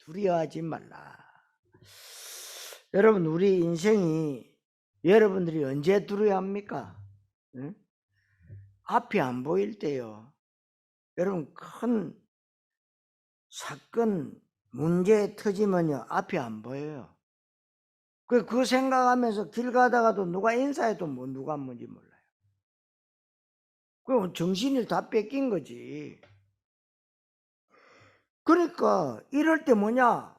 두려워하지 말라. 여러분, 우리 인생이 여러분들이 언제 두려워합니까? 응? 앞이 안 보일 때요. 여러분, 큰 사건, 문제 터지면요, 앞이 안 보여요. 그 생각하면서 길 가다가도 누가 인사해도 뭐 누가 뭔지 몰라요. 그럼 정신을 다 뺏긴 거지. 그러니까 이럴 때 뭐냐?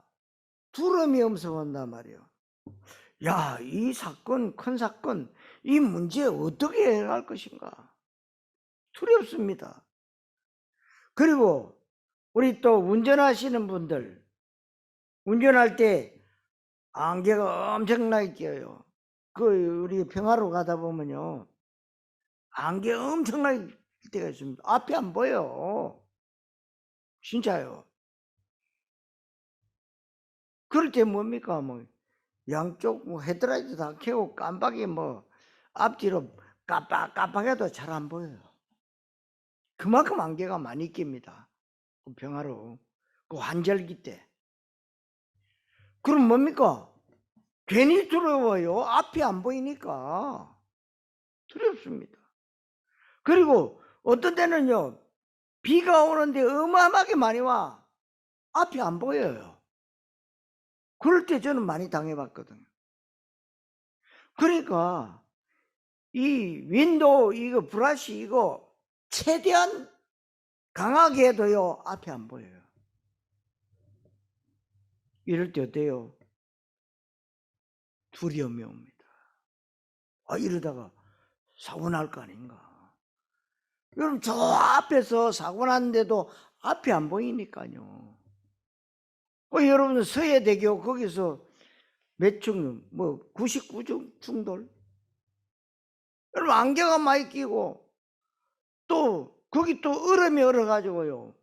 두려움이 엄습한단 말이에요. 야, 이 사건, 큰 사건, 이 문제 어떻게 해결할 것인가? 두렵습니다. 그리고 우리 또 운전하시는 분들, 운전할 때 안개가 엄청나게 껴요. 우리 평화로 가다 보면요, 안개 엄청나게 낄 때가 있습니다. 앞이 안 보여. 진짜요. 그럴 때 뭡니까? 뭐 양쪽 뭐 헤드라이트 다 켜고 깜빡이 뭐 앞뒤로 깜빡해도 잘 안 보여요. 그만큼 안개가 많이 낍니다. 그 평화로. 그 환절기 때. 그럼 뭡니까? 괜히 두려워요. 앞이 안 보이니까. 두렵습니다. 그리고 어떤 때는요, 비가 오는데 어마어마하게 많이 와. 앞이 안 보여요. 그럴 때 저는 많이 당해봤거든요. 그러니까 이 윈도우 이거 브러쉬 이거 최대한 강하게 해도요, 앞이 안 보여요. 이럴 때 어때요? 두려움이 옵니다. 이러다가 사고 날 거 아닌가. 여러분, 저 앞에서 사고 났는데도 앞이 안 보이니까요. 여러분, 서해대교 거기서 몇 층, 뭐 99층 여러분, 안개가 많이 끼고 또 거기 또 얼음이 얼어가지고요,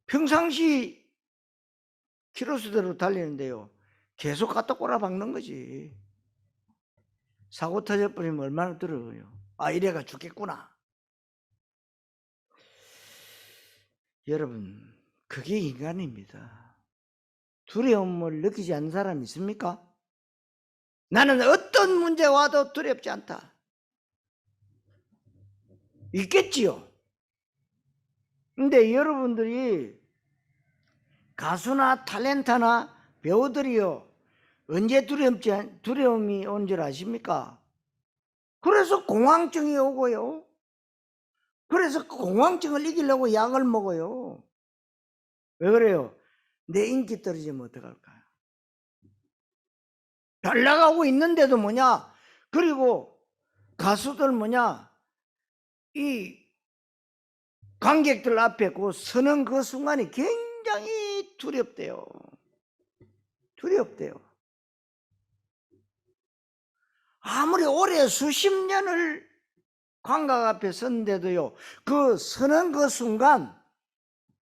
평상시 키로수대로 달리는데요, 계속 갖다 꼬라박는 거지. 사고 터져버리면 얼마나 들어요. 이래가 죽겠구나. 여러분, 그게 인간입니다. 두려움을 느끼지 않는 사람 있습니까? 나는 어떤 문제가 와도 두렵지 않다. 있겠지요. 근데 여러분들이 가수나 탤런트나 배우들이요, 언제 두려움이 온 줄 아십니까? 그래서 공황증이 오고요. 그래서 그 공황증을 이기려고 약을 먹어요. 왜 그래요? 내 인기 떨어지면 어떡할까요? 잘 나가고 있는데도 뭐냐? 그리고 가수들 뭐냐? 이 관객들 앞에 서는 그 순간이 굉장히 두렵대요. 두렵대요. 아무리 오래 수십 년을 관객 앞에 섰는데도요, 그 서는 그 순간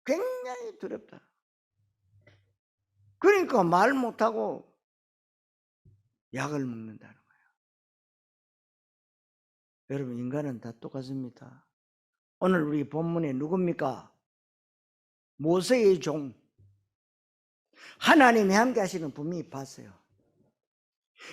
굉장히 두렵다. 그러니까 말 못하고 약을 먹는다는 거예요. 여러분, 인간은 다 똑같습니다. 오늘 우리 본문에 누굽니까? 모세의 종. 하나님이 함께 하시는 분명히 봤어요.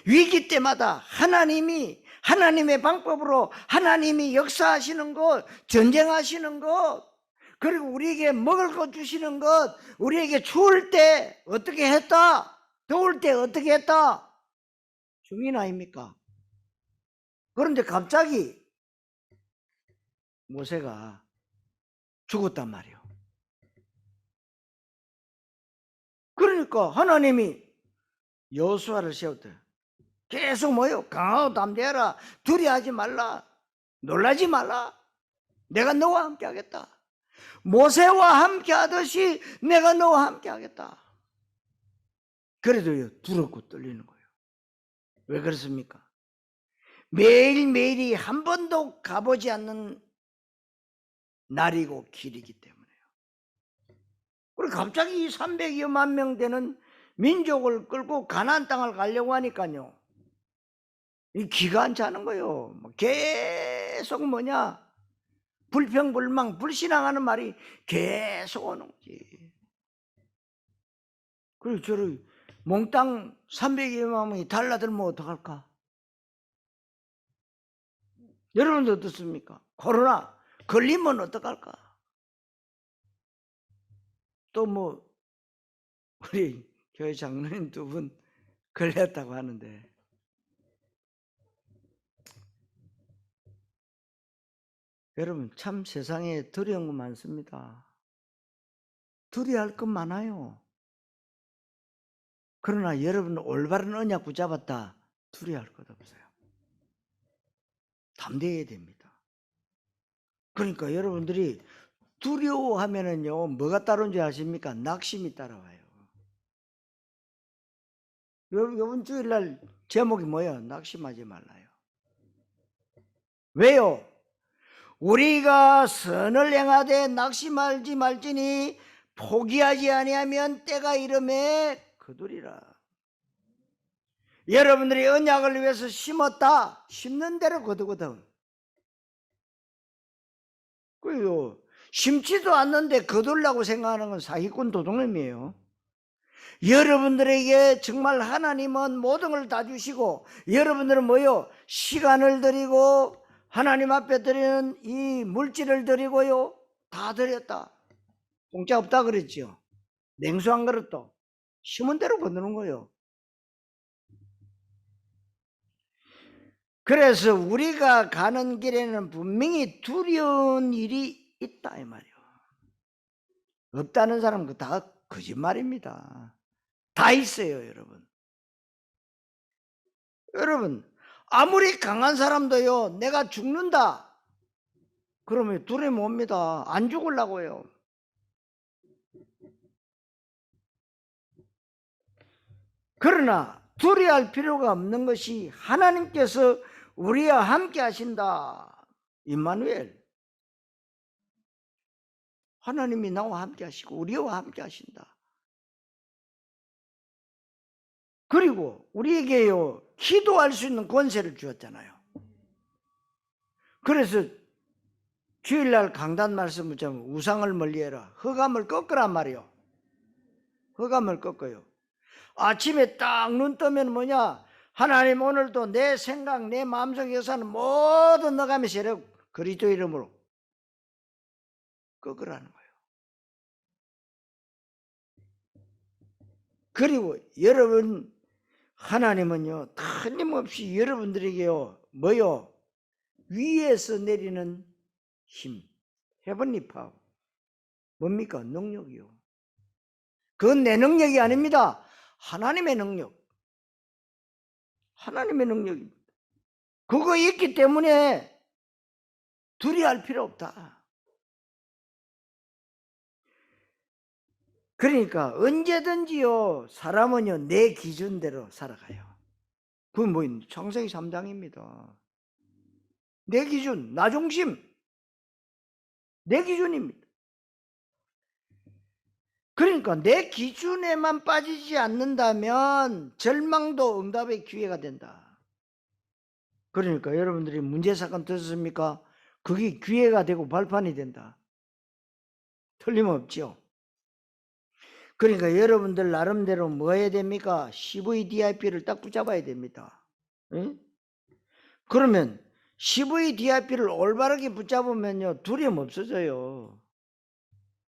위기 때마다 하나님의 방법으로 하나님이 역사하시는 것, 전쟁하시는 것, 그리고 우리에게 먹을 것 주시는 것, 우리에게 추울 때 어떻게 했다, 더울 때 어떻게 했다, 주민 아닙니까? 그런데 갑자기 모세가 죽었단 말이에요. 그러니까 하나님이 여호수아를 세웠대요. 계속 뭐요? 강하고 담대하라. 두려워하지 말라. 놀라지 말라. 내가 너와 함께 하겠다. 모세와 함께 하듯이 내가 너와 함께 하겠다. 그래도요, 두렵고 떨리는 거예요. 왜 그렇습니까? 매일매일이 한 번도 가보지 않는 날이고 길이기 때문에요. 그리고 갑자기 300여만 명 되는 민족을 끌고 가나안 땅을 가려고 하니까요, 이 기가 안 차는 거예요. 계속 불평불망 불신앙하는 말이 계속 오는 거지. 그리고 저를 몽땅 300여만 명이 달라들면 어떡할까? 여러분도 어떻습니까? 코로나 걸리면 어떡할까? 또 뭐 우리 교회 장로님 2분 걸렸다고 하는데, 여러분 참 세상에 두려운 거 많습니다. 두려워할 것 많아요. 그러나 여러분 올바른 언약 붙잡았다, 두려워할 것 없어요. 담대해야 됩니다. 그러니까 여러분들이 두려워하면은요, 뭐가 따라오는지 아십니까? 낙심이 따라와요. 이번 주일날 제목이 뭐예요? 낙심하지 말라요. 왜요? 우리가 선을 행하되 낙심하지 말지니 포기하지 아니하면 때가 이름에 거두리라. 여러분들이 언약을 위해서 심었다, 심는 대로 거두거든. 그리고 심지도 않는데 거두려고 생각하는 건 사기꾼 도둑놈이에요. 여러분들에게 정말 하나님은 모든 걸 다 주시고, 여러분들은 뭐요? 시간을 드리고 하나님 앞에 드리는 이 물질을 드리고요, 다 드렸다. 공짜 없다 그랬죠. 냉수 한 그릇도 심은 대로 거두는 거예요. 그래서 우리가 가는 길에는 분명히 두려운 일이 있다 이 말이에요. 없다는 사람은 다 거짓말입니다. 다 있어요, 여러분. 여러분, 아무리 강한 사람도요, 내가 죽는다 그러면 두려움 옵니다. 안 죽으려고요. 그러나 두려워할 필요가 없는 것이 하나님께서 우리와 함께 하신다. 임마누엘, 하나님이 나와 함께 하시고 우리와 함께 하신다. 그리고 우리에게요, 기도할 수 있는 권세를 주었잖아요. 그래서 주일날 강단 말씀 붙자면 우상을 멀리해라, 흑암을 꺾으란 말이요. 흑암을 꺾어요. 아침에 딱 눈 뜨면 뭐냐? 하나님 오늘도 내 생각, 내 마음속 역사는 모든 너감의 세력 그리스도 이름으로 꺾으라는 거예요. 그리고 여러분, 하나님은요, 틀림없이 여러분들에게요, 뭐요? 위에서 내리는 힘, 헤븐리 파워. 뭡니까? 능력이요. 그건 내 능력이 아닙니다. 하나님의 능력. 하나님의 능력입니다. 그거 있기 때문에 두려워할 필요 없다. 그러니까 언제든지요, 사람은요, 내 기준대로 살아가요. 그건 뭐 창세기 3장입니다. 내 기준, 나 중심, 내 기준입니다. 그러니까 내 기준에만 빠지지 않는다면 절망도 응답의 기회가 된다. 그러니까 여러분들이 문제사건 들었습니까? 그게 기회가 되고 발판이 된다. 틀림없죠. 그러니까 여러분들 나름대로 뭐 해야 됩니까? CVDIP를 딱 붙잡아야 됩니다. 응? 그러면 CVDIP를 올바르게 붙잡으면요, 두려움 없어져요.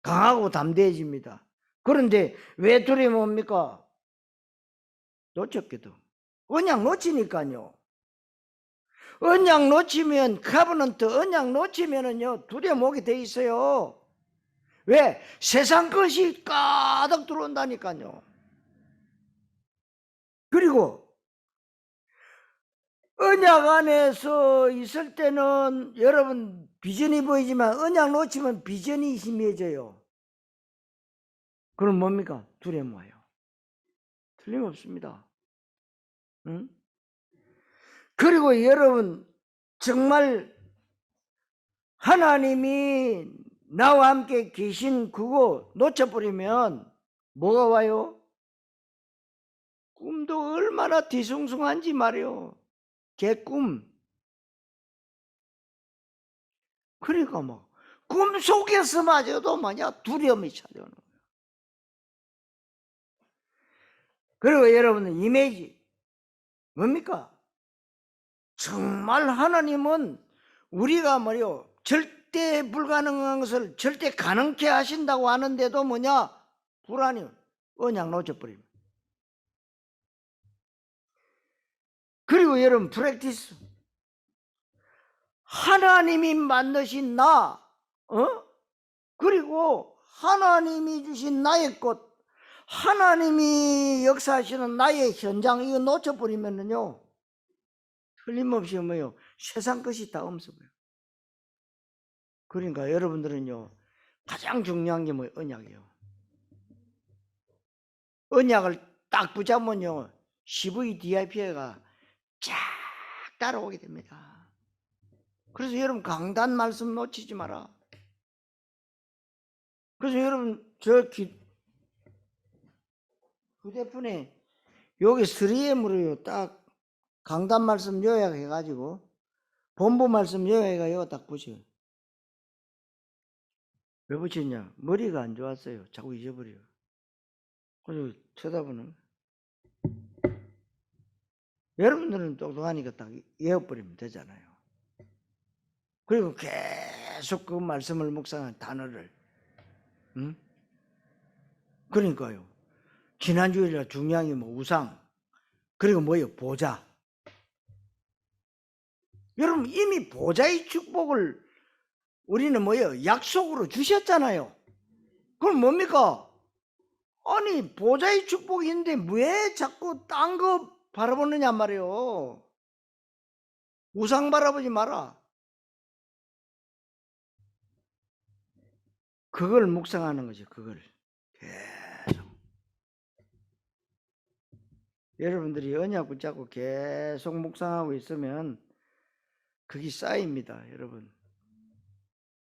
강하고 담대해집니다. 그런데 왜 두려움 옵니까? 놓쳤거든. 언약 놓치니까요. 언약 놓치면, 카버넌트 언약 놓치면은요, 두려움 오게 돼 있어요. 왜? 세상 것이 가득 들어온다니까요. 그리고 언약 안에서 있을 때는 여러분 비전이 보이지만 언약 놓치면 비전이 희미해져요. 그럼 뭡니까? 두려움 와요. 틀림없습니다. 응? 그리고 여러분, 정말 하나님이 나와 함께 계신 그거 놓쳐버리면 뭐가 와요? 꿈도 얼마나 뒤숭숭한지 말이요. 개꿈. 그러니까 뭐 꿈속에서마저도 뭐냐, 두려움이 찾아오는 거예요. 그리고 여러분은 이미지 뭡니까? 정말 하나님은 우리가 뭐요? 절대 불가능한 것을 절대 가능케 하신다고 하는데도 뭐냐? 불안이 언약 놓쳐버립니다. 그리고 여러분 프랙티스 하나님이 만드신 나 그리고 하나님이 주신 나의 것 하나님이 역사하시는 나의 현장 이거 놓쳐버리면은요 틀림없이 뭐요 세상 것이 다 없어버려요. 그러니까 여러분들은요 가장 중요한 게 뭐예요? 언약이에요. 언약을 딱 붙잡으면요 CVDIP가 쫙 따라오게 됩니다. 그래서 여러분 강단 말씀 놓치지 마라. 그래서 여러분 저 휴대폰에 여기 3M으로요 딱 강단 말씀 요약해가지고 본부 말씀 요약해가 이거 딱 붙여요. 왜 붙였냐? 머리가 안 좋았어요. 자꾸 잊어버려요. 그래서 쳐다보는 여러분들은 똑똑하니까 딱 외워버리면 되잖아요. 그리고 계속 그 말씀을 묵상한 단어를 그러니까요. 지난주에 중요한 게 뭐 우상 그리고 뭐예요? 보좌. 여러분 이미 보좌의 축복을 우리는 뭐예요? 약속으로 주셨잖아요. 그럼 뭡니까? 아니 보좌의 축복이 있는데 왜 자꾸 딴 거 바라보느냐 말이에요. 우상 바라보지 마라. 그걸 묵상하는 거죠. 그걸 계속 여러분들이 언약 붙잡고 계속 묵상하고 있으면 그게 쌓입니다. 여러분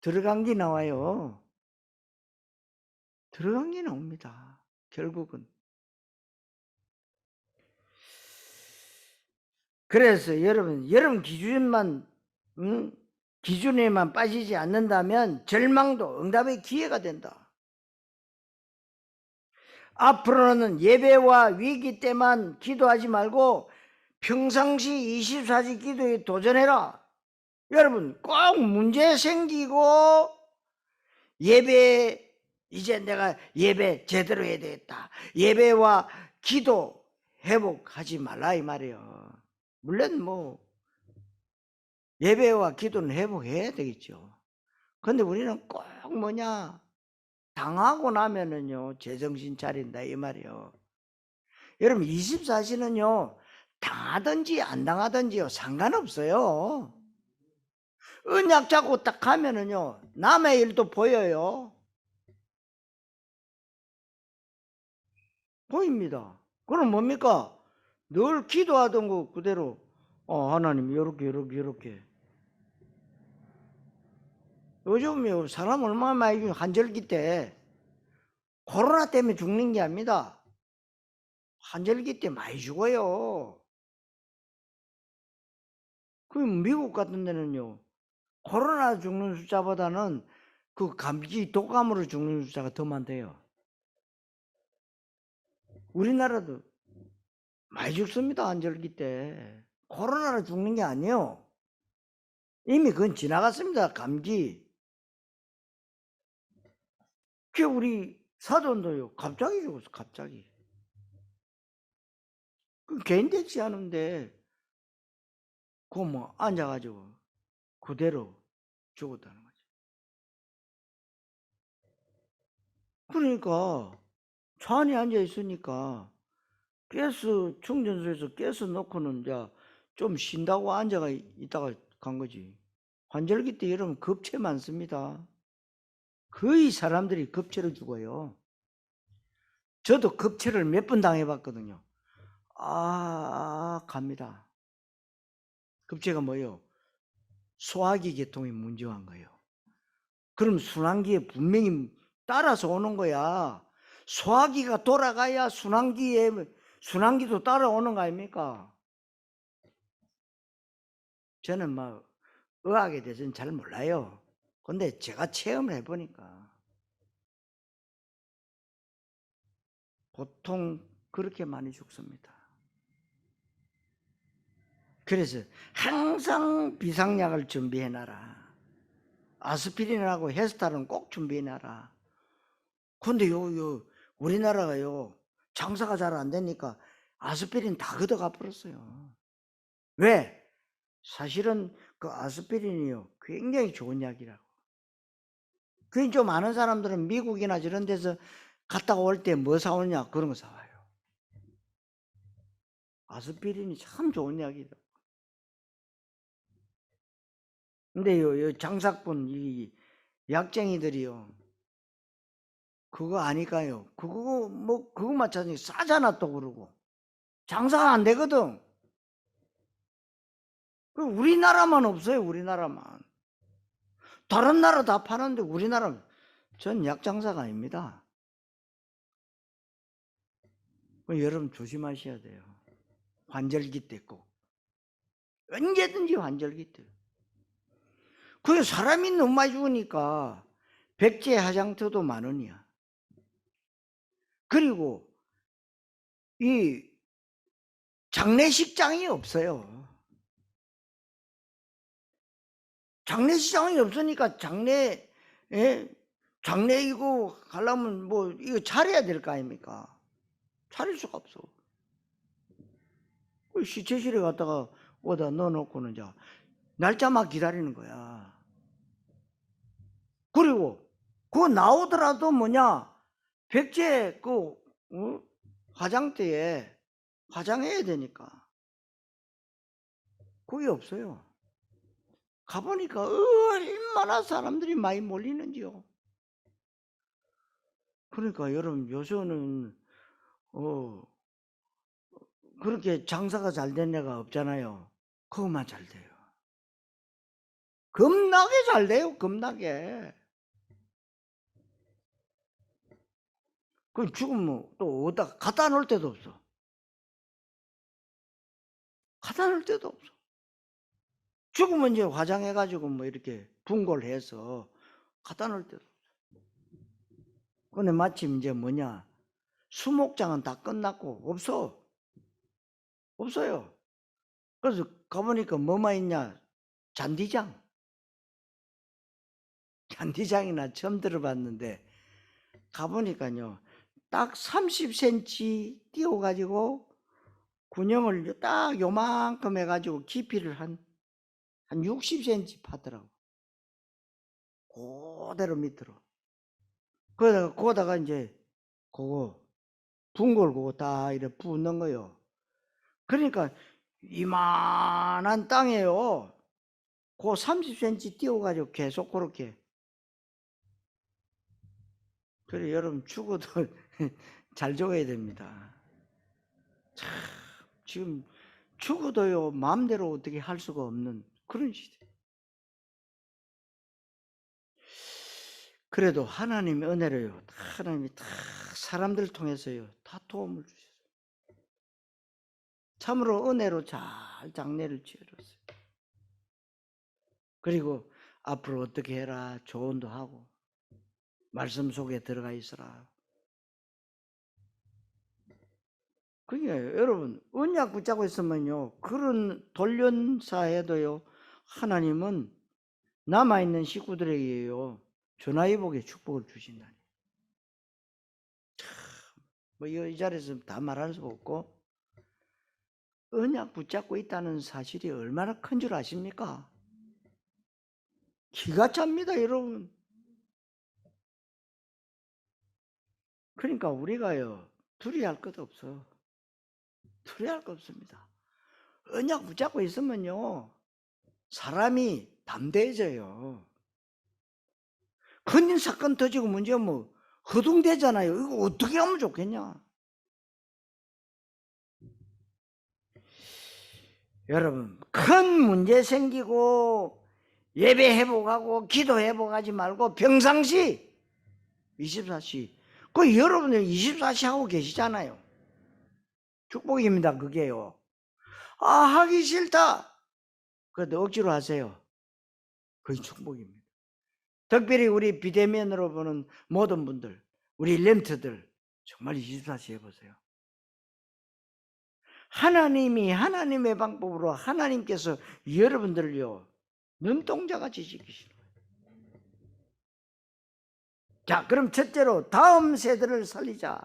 들어간 게 나와요. 들어간 게 나옵니다. 결국은 그래서 여러분 기준만 기준에만 빠지지 않는다면 절망도 응답의 기회가 된다. 앞으로는 예배와 위기 때만 기도하지 말고 평상시 24시 기도에 도전해라. 여러분 꼭 문제 생기고 예배 이제 내가 예배 제대로 해야 되겠다. 예배와 기도 회복하지 말라 이 말이에요. 물론 뭐 예배와 기도는 회복해야 되겠죠. 근데 우리는 꼭 뭐냐 당하고 나면은요 제정신 차린다 이 말이에요. 여러분 24시는요 당하든지 안 당하든지요 상관없어요. 언약 잡고 딱 하면은요 남의 일도 보여요. 보입니다. 그럼 뭡니까? 늘 기도하던 거 그대로 하나님 요렇게 요즘 사람 얼마나 많이 죽어요. 한절기 때 코로나 때문에 죽는 게 아닙니다. 한절기 때 많이 죽어요. 그럼 미국 같은 데는요 코로나 죽는 숫자보다는 그 감기 독감으로 죽는 숫자가 더 많대요. 우리나라도 많이 죽습니다. 한절기 때 코로나로 죽는 게 아니에요. 이미 그건 지나갔습니다. 감기. 그 우리 사돈도요 갑자기 죽었어. 갑자기. 그 개인 택시 하는데 그 뭐 앉아가지고 그대로 죽었다는 거지. 그러니까 차 안에 앉아 있으니까 가스 충전소에서 가스 넣고는 이제 좀 쉰다고 앉아가 있다가 간 거지. 환절기 때 여러분 급체 많습니다. 거의 사람들이 급체로 죽어요. 저도 급체를 몇 번 당해봤거든요. 갑니다. 급체가 뭐예요? 소화기 계통이 문제한 거예요. 그럼 순환기에 분명히 따라서 오는 거야. 소화기가 돌아가야 순환기도 따라오는 거 아닙니까? 저는 막 의학에 대해서는 잘 몰라요. 근데 제가 체험을 해보니까 보통 그렇게 많이 죽습니다. 그래서 항상 비상약을 준비해놔라. 아스피린하고 헤스탈은 꼭 준비해놔라. 근데 우리나라가요, 장사가 잘 안 되니까 아스피린 다 걷어가 버렸어요. 왜? 사실은 그 아스피린이요, 굉장히 좋은 약이라고. 그게 좀 아는 사람들은 미국이나 저런 데서 갔다가 올 때 뭐 사오냐, 그런 거 사와요. 아스피린이 참 좋은 약이다. 근데 요 장사꾼, 이 약쟁이들이요, 그거 아니까요. 그거만 찾으니 싸잖아 또 그러고. 장사가 안 되거든. 우리나라만 없어요, 우리나라만. 다른 나라 다 파는데 우리나라, 전 약장사가 아닙니다. 여러분 조심하셔야 돼요. 환절기 때 꼭. 언제든지 환절기 때. 그게 사람이 너무 많이 죽으니까 백제 화장터도 10,000원이야. 그리고 이 장례식장이 없어요. 장례식장이 없으니까 장례 이거 가려면 뭐 이거 차려야 될 거 아닙니까? 차릴 수가 없어. 그 시체실에 갔다가 어디다 넣어놓고는 이제 날짜만 기다리는 거야. 그리고 그거 나오더라도 뭐냐, 백제 화장대에 화장해야 되니까 그게 없어요. 가보니까 얼마나 사람들이 많이 몰리는지요. 그러니까 여러분 요새는 그렇게 장사가 잘 된 데가 없잖아요. 그것만 잘 돼요. 겁나게 잘 돼요. 겁나게. 그 죽으면 또 어디다 갖다 놓을 데도 없어. 갖다 놓을 데도 없어. 죽으면 이제 화장해가지고 뭐 이렇게 분골해서 갖다 놓을 데도 없어. 근데 마침 이제 뭐냐, 수목장은 다 끝났고 없어. 없어요. 그래서 가보니까 뭐만 있냐, 잔디장. 잔디장이나 처음 들어봤는데 가보니까요, 딱 30cm 띄워가지고 군형을 딱 요만큼 해가지고 깊이를 한 60cm 파더라고. 그대로 밑으로. 거기다가 이제 그거 붕골 그거 다 이렇게 붓는 거요. 그러니까 이만한 땅에요, 그 30cm 띄워가지고 계속 그렇게. 그래 여러분 죽어도 잘 죽어야 됩니다. 참 지금 죽어도요 마음대로 어떻게 할 수가 없는 그런 시대. 그래도 하나님의 은혜로요, 하나님이 다 사람들 통해서요 다 도움을 주셨어요. 참으로 은혜로 잘 장례를 치렀어요. 그리고 앞으로 어떻게 해라 조언도 하고 말씀 속에 들어가 있어라. 그러니까 여러분 언약 붙잡고 있으면요, 그런 돌연사에도요 하나님은 남아있는 식구들에게요 전화위복의 축복을 주신다니. 뭐 이 자리에서 다 말할 수 없고, 언약 붙잡고 있다는 사실이 얼마나 큰 줄 아십니까? 기가 찹니다 여러분. 그러니까 우리가요 두려워할 것 없어. 두려워할 것 없습니다. 언약 붙잡고 있으면요 사람이 담대해져요. 큰 사건 터지고 문제 뭐 허둥대잖아요. 이거 어떻게 하면 좋겠냐. 여러분 큰 문제 생기고 예배 회복하고 기도 회복하지 말고 평상시 24시, 그 여러분들 24시 하고 계시잖아요. 축복입니다 그게요. 아 하기 싫다 그래도 억지로 하세요. 그게 축복입니다. 특별히 우리 비대면으로 보는 모든 분들, 우리 렌트들 정말 24시 해보세요. 하나님이 하나님의 방법으로 하나님께서 여러분들을요 눈동자같이 지키시는 거예요. 자, 그럼 첫째로 다음 세대를 살리자.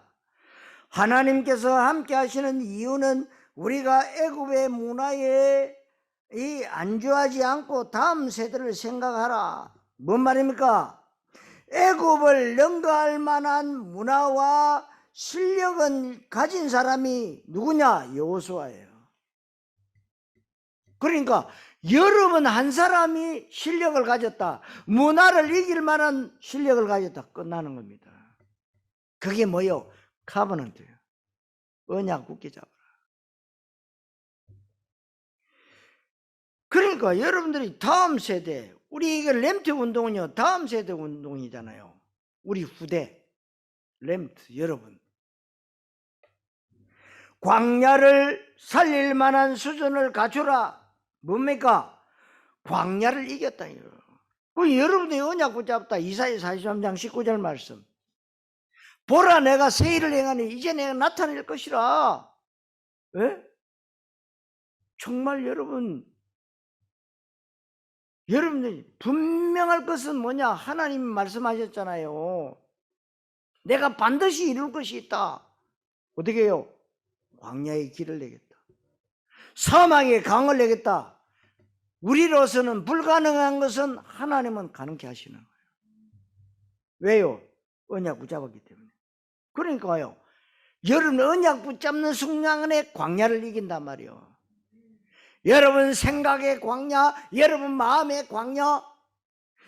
하나님께서 함께 하시는 이유는 우리가 애굽의 문화에 안주하지 않고 다음 세대를 생각하라. 뭔 말입니까? 애굽을 능가할 만한 문화와 실력은 가진 사람이 누구냐? 여호수아예요. 그러니까 여러분 한 사람이 실력을 가졌다, 문화를 이길 만한 실력을 가졌다, 끝나는 겁니다. 그게 뭐요? 카버넌트예요. 언약 굳게 잡아라. 그러니까 여러분들이 다음 세대, 우리 이게 램트 운동은요 다음 세대 운동이잖아요. 우리 후대 램트 여러분, 광야를 살릴 만한 수준을 갖추라. 뭡니까? 광야를 이겼다. 그 여러분이 언약 붙잡다. 이사야 43장 19절 말씀. 보라, 내가 새 일을 행하니 이제 내가 나타낼 것이라. 예? 정말 여러분들이 분명할 것은 뭐냐? 하나님이 말씀하셨잖아요. 내가 반드시 이룰 것이 있다. 어떻게 해요? 광야의 길을 내겠다. 사막에 강을 내겠다. 우리로서는 불가능한 것은 하나님은 가능케 하시는 거예요. 왜요? 언약 붙잡았기 때문에. 그러니까요, 여러분 언약 붙잡는 순간에 광야를 이긴단 말이에요. 여러분 생각의 광야, 여러분 마음의 광야,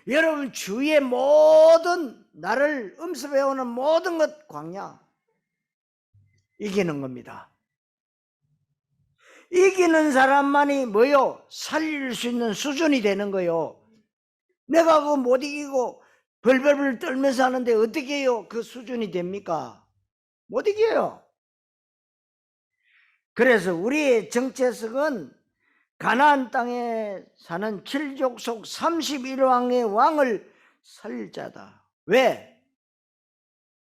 여러분 주위의 모든 나를 음습해오는 모든 것 광야 이기는 겁니다. 이기는 사람만이 뭐요? 살릴 수 있는 수준이 되는 거요. 내가 그거 못 이기고 벌벌벌 떨면서 하는데 어떻게 해요? 그 수준이 됩니까? 못 이겨요. 그래서 우리의 정체성은 가나안 땅에 사는 7족속 31왕의 왕을 살릴 자다. 왜?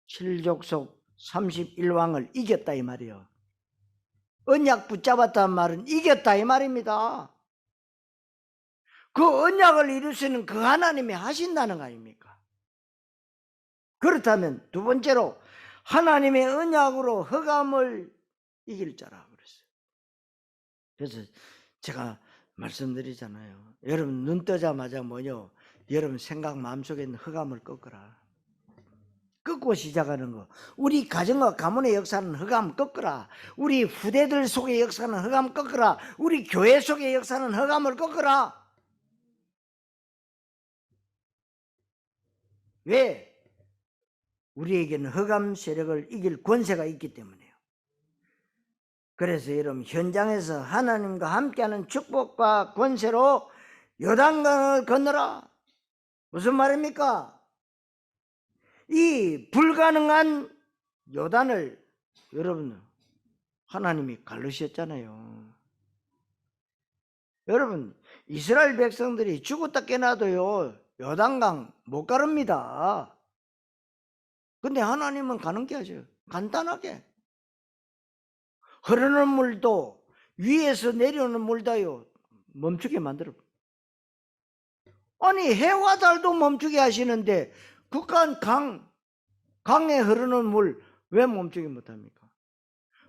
7족속 31왕을 이겼다 이 말이에요. 언약 붙잡았다는 말은 이겼다 이 말입니다. 그 언약을 이룰 수 있는 그 하나님이 하신다는 거 아닙니까? 그렇다면 두 번째로 하나님의 언약으로 흑암을 이길 자라 그랬어요. 그래서 제가 말씀드리잖아요. 여러분 눈 뜨자마자 뭐요? 여러분 생각 마음속에 있는 흑암을 꺾어라. 꺾고 시작하는 거. 우리 가정과 가문의 역사는 흑암 꺾어라. 우리 후대들 속의 역사는 흑암 꺾어라. 우리 교회 속의 역사는 흑암을 꺾어라. 왜? 우리에게는 흑암 세력을 이길 권세가 있기 때문에요. 그래서 여러분 현장에서 하나님과 함께하는 축복과 권세로 요단강을 건너라. 무슨 말입니까? 이 불가능한 요단을 여러분 하나님이 가르셨잖아요. 여러분 이스라엘 백성들이 죽었다 깨나도요 요단강 못 가릅니다. 근데 하나님은 가능케 하셔요. 간단하게. 흐르는 물도 위에서 내려오는 물도요 멈추게 만들어. 아니 해와 달도 멈추게 하시는데 그깟 강에 흐르는 물 왜 멈추게 못합니까?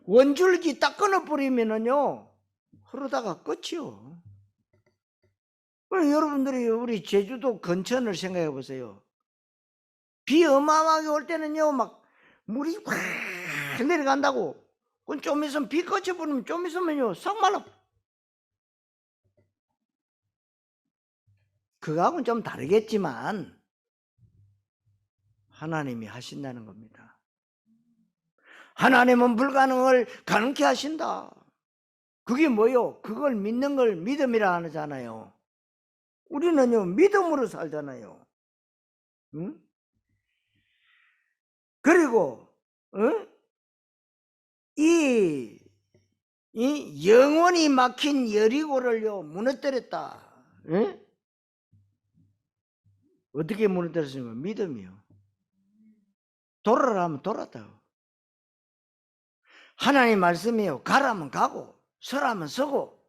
원줄기 딱 끊어버리면은요 흐르다가 끝이요. 여러분들이 우리 제주도 근천을 생각해 보세요. 비 어마어마하게 올 때는요 막 물이 확 내려간다고. 그건 좀 있으면 비 그쳐버리면 좀 있으면요 싹 말라. 그거하고는 좀 다르겠지만 하나님이 하신다는 겁니다. 하나님은 불가능을 가능케 하신다. 그게 뭐요? 그걸 믿는 걸 믿음이라 하잖아요. 우리는요 믿음으로 살잖아요. 응? 그리고 이 영원히 막힌 여리고를요 무너뜨렸다. 응? 어떻게 무너뜨렸습니까? 믿음이요. 돌아라 하면 돌았다. 하나님 말씀이요 가라면 가고 서라면 서고.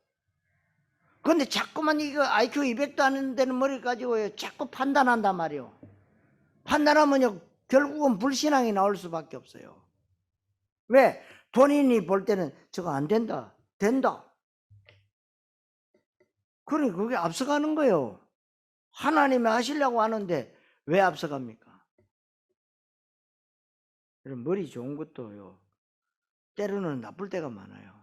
근데 자꾸만 이거 IQ 200도 안 되는 머리 가지고 자꾸 판단한단 말이요. 판단하면요 결국은 불신앙이 나올 수밖에 없어요. 왜? 본인이 볼 때는 저거 안 된다, 된다. 그러니 그게 앞서가는 거예요. 하나님이 하시려고 하는데 왜 앞서갑니까? 머리 좋은 것도요 때로는 나쁠 때가 많아요.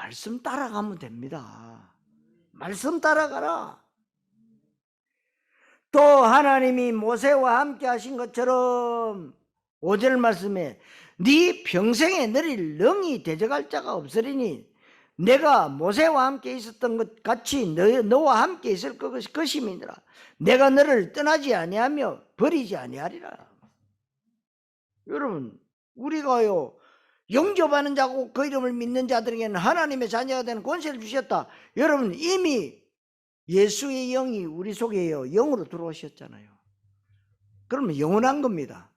말씀 따라가면 됩니다. 말씀 따라가라. 또 하나님이 모세와 함께 하신 것처럼 5절 말씀에 네 평생에 너를 능히 대적할 자가 없으리니 내가 모세와 함께 있었던 것 같이 너와 함께 있을 것임이니라. 내가 너를 떠나지 아니하며 버리지 아니하리라. 여러분 우리가요 영접하는 자고 그 이름을 믿는 자들에게는 하나님의 자녀가 되는 권세를 주셨다. 여러분 이미 예수의 영이 우리 속에요 영으로 들어오셨잖아요. 그러면 영원한 겁니다.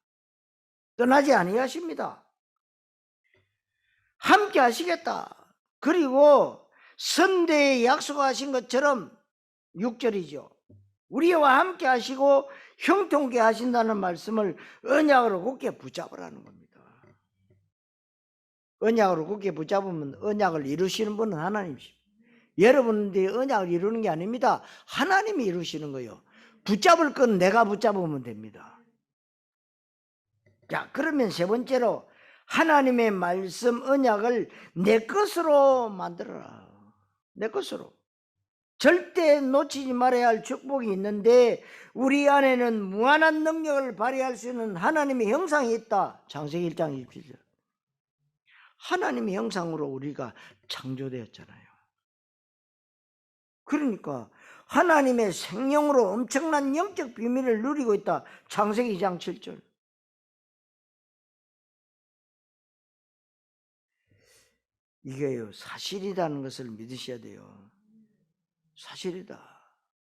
떠나지 아니하십니다. 함께 하시겠다. 그리고 선대에 약속하신 것처럼 6절이죠. 우리와 함께 하시고 형통케 하신다는 말씀을 언약으로 굳게 붙잡으라는 겁니다. 언약으로 굳게 붙잡으면 언약을 이루시는 분은 하나님이십니다. 여러분들이 언약을 이루는 게 아닙니다. 하나님이 이루시는 거예요. 붙잡을 건 내가 붙잡으면 됩니다. 자, 그러면 세 번째로 하나님의 말씀 언약을 내 것으로 만들어라. 내 것으로. 절대 놓치지 말아야 할 축복이 있는데 우리 안에는 무한한 능력을 발휘할 수 있는 하나님의 형상이 있다. 창세기 1장 27절. 하나님의 형상으로 우리가 창조되었잖아요. 그러니까 하나님의 생명으로 엄청난 영적 비밀을 누리고 있다. 창세기 2장 7절. 이게요 사실이라는 것을 믿으셔야 돼요. 사실이다.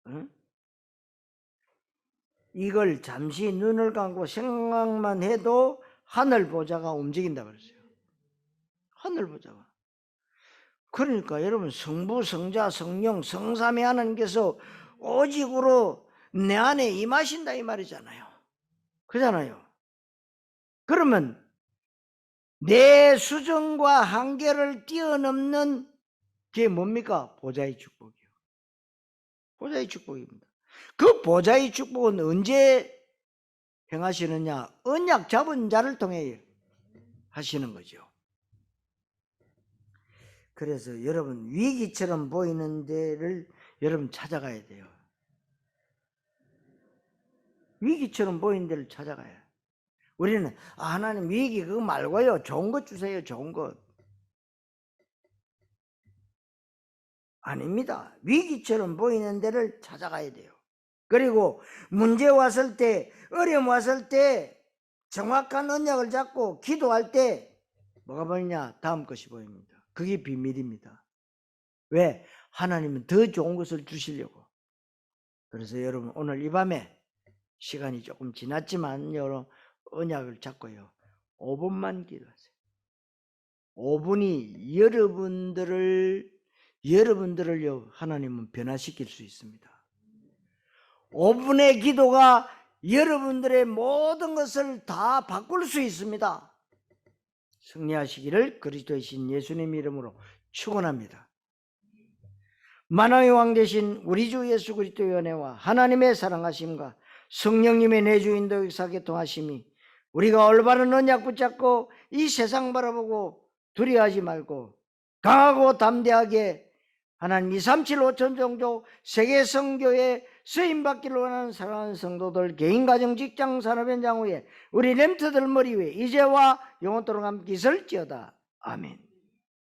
응? 이걸 잠시 눈을 감고 생각만 해도 하늘 보좌가 움직인다 그랬어요. 하늘 보좌가. 그러니까 여러분 성부, 성자, 성령, 성삼위 하나님께서 오직으로 내 안에 임하신다 이 말이잖아요. 그잖아요. 그러면 내 수준과 한계를 뛰어넘는 게 뭡니까? 보좌의 축복이요. 보좌의 축복입니다. 그 보좌의 축복은 언제 행하시느냐? 언약 잡은 자를 통해 하시는 거죠. 그래서 여러분 위기처럼 보이는 데를 여러분 찾아가야 돼요. 위기처럼 보이는 데를 찾아가야 해요. 우리는 하나님 위기 그거 말고요 좋은 것 주세요. 좋은 것. 아닙니다. 위기처럼 보이는 데를 찾아가야 돼요. 그리고 문제 왔을 때 어려움 왔을 때 정확한 언약을 잡고 기도할 때 뭐가 보이냐? 다음 것이 보입니다. 그게 비밀입니다. 왜? 하나님은 더 좋은 것을 주시려고. 그래서 여러분 오늘 이 밤에 시간이 조금 지났지만 여러분 언약을 잡고요 5분만 기도하세요. 5분이 여러분들을요 하나님은 변화시킬 수 있습니다. 5분의 기도가 여러분들의 모든 것을 다 바꿀 수 있습니다. 승리하시기를 그리스도의 신 예수님 이름으로 축원합니다. 만왕의 왕 되신 우리 주 예수 그리스도의 은혜와 하나님의 사랑하심과 성령님의 내주인도 역사하게 통하심이 우리가 올바른 언약 붙잡고 이 세상 바라보고 두려워하지 말고 강하고 담대하게 하나님 237 5천 정도 세계 선교에 쓰임받기를 원하는 사랑하는 성도들 개인 가정 직장 산업 현장 후에 우리 렘트들 머리 위에 이제와 영원토록 함께 있을지어다. 아멘.